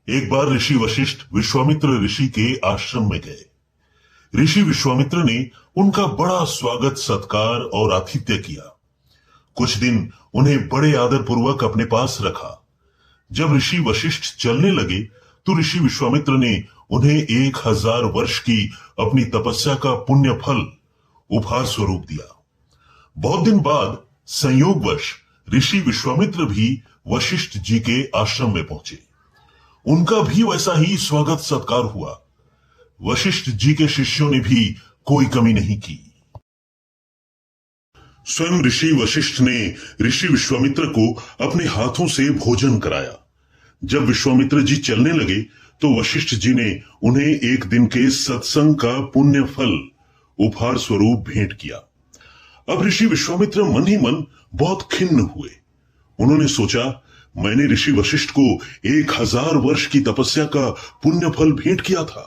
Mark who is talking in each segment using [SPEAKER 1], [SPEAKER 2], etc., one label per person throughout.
[SPEAKER 1] एक बार ऋषि वशिष्ठ विश्वामित्र ऋषि के आश्रम में गए। ऋषि विश्वामित्र ने उनका बड़ा स्वागत सत्कार और आतिथ्य किया। कुछ दिन उन्हें बड़े आदर पूर्वक अपने पास रखा। जब ऋषि वशिष्ठ चलने लगे तो ऋषि विश्वामित्र ने उन्हें 1000 वर्ष की अपनी तपस्या का पुण्य फल उपहार स्वरूप दिया। बहुत दिन बाद संयोगवश ऋषि विश्वामित्र भी वशिष्ठ जी के आश्रम में पहुंचे। उनका भी वैसा ही स्वागत सत्कार हुआ। वशिष्ठ जी के शिष्यों ने भी कोई कमी नहीं की। स्वयं ऋषि वशिष्ठ ने ऋषि विश्वामित्र को अपने हाथों से भोजन कराया। जब विश्वामित्र जी चलने लगे तो वशिष्ठ जी ने उन्हें एक दिन के सत्संग का पुण्य फल उपहार स्वरूप भेंट किया। अब ऋषि विश्वामित्र मन ही मन बहुत खिन्न हुए। उन्होंने सोचा, मैंने ऋषि वशिष्ठ को 1000 वर्ष की तपस्या का पुण्य फल भेंट किया था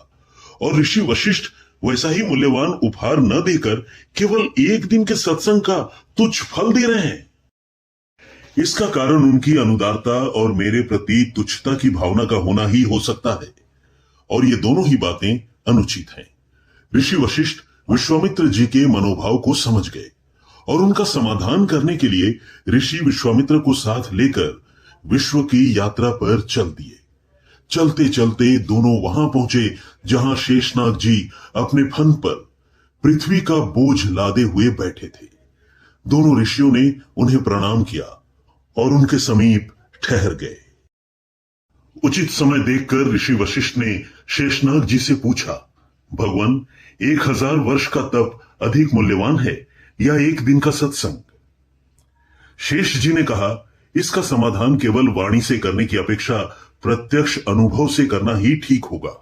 [SPEAKER 1] और ऋषि वशिष्ठ वैसा ही मूल्यवान उपहार न देकर केवल एक दिन के सत्संग का तुच्छ फल दे रहे हैं। इसका कारण उनकी अनुदारता और मेरे प्रति तुच्छता की भावना का होना ही हो सकता है, और ये दोनों ही बातें अनुचित हैं। ऋषि वशिष्ठ विश्वामित्र जी के मनोभाव को समझ गए और उनका समाधान करने के लिए ऋषि विश्वामित्र को साथ लेकर विश्व की यात्रा पर चल दिए। चलते चलते दोनों वहां पहुंचे जहां शेषनाग जी अपने फन पर पृथ्वी का बोझ लादे हुए बैठे थे। दोनों ऋषियों ने उन्हें प्रणाम किया और उनके समीप ठहर गए। उचित समय देखकर ऋषि वशिष्ठ ने शेषनाग जी से पूछा, भगवान, 1000 वर्ष का तप अधिक मूल्यवान है या एक दिन का सत्संग? शेष जी ने कहा, इसका समाधान केवल वाणी से करने की अपेक्षा प्रत्यक्ष अनुभव से करना ही ठीक होगा।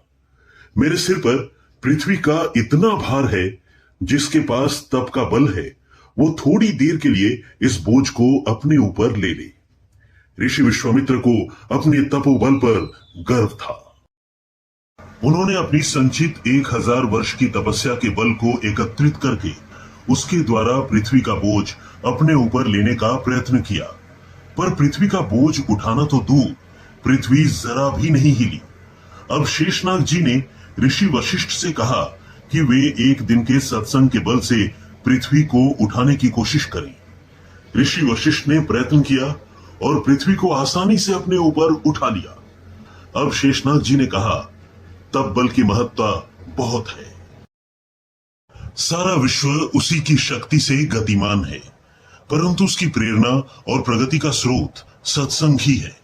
[SPEAKER 1] मेरे सिर पर पृथ्वी का इतना भार है, जिसके पास तप का बल है वो थोड़ी देर के लिए इस बोझ को अपने ऊपर ले ले। ऋषि विश्वामित्र को अपने तपोबल पर गर्व था। उन्होंने अपनी संचित 1000 वर्ष की तपस्या के बल को एकत्रित करके उसके द्वारा पृथ्वी का बोझ अपने ऊपर लेने का प्रयत्न किया, पर पृथ्वी का बोझ उठाना तो दूर, पृथ्वी जरा भी नहीं हिली। अब शेषनाग जी ने ऋषि वशिष्ठ से कहा कि वे एक दिन के सत्संग के बल से पृथ्वी को उठाने की कोशिश करें। ऋषि वशिष्ठ ने प्रयत्न किया और पृथ्वी को आसानी से अपने ऊपर उठा लिया। अब शेषनाग जी ने कहा, तब बल की महत्ता बहुत है। सारा विश्व उसी की शक्ति से गतिमान है, परंतु उसकी प्रेरणा और प्रगति का स्रोत सत्संग ही है,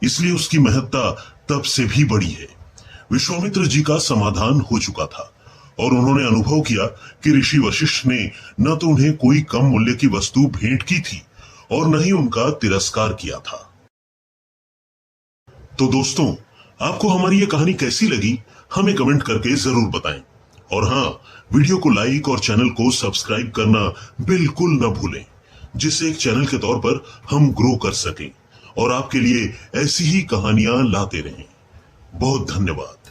[SPEAKER 1] इसलिए उसकी महत्ता तब से भी बड़ी है। विश्वामित्र जी का समाधान हो चुका था और उन्होंने अनुभव किया कि ऋषि वशिष्ठ ने न तो उन्हें कोई कम मूल्य की वस्तु भेंट की थी और न ही उनका तिरस्कार किया था। तो दोस्तों, आपको हमारी ये कहानी कैसी लगी हमें कमेंट करके जरूर बताएं, और हाँ, वीडियो को लाइक और चैनल को सब्सक्राइब करना बिल्कुल न भूलें, जिससे एक चैनल के तौर पर हम ग्रो कर सकें और आपके लिए ऐसी ही कहानियां लाते रहें। बहुत धन्यवाद।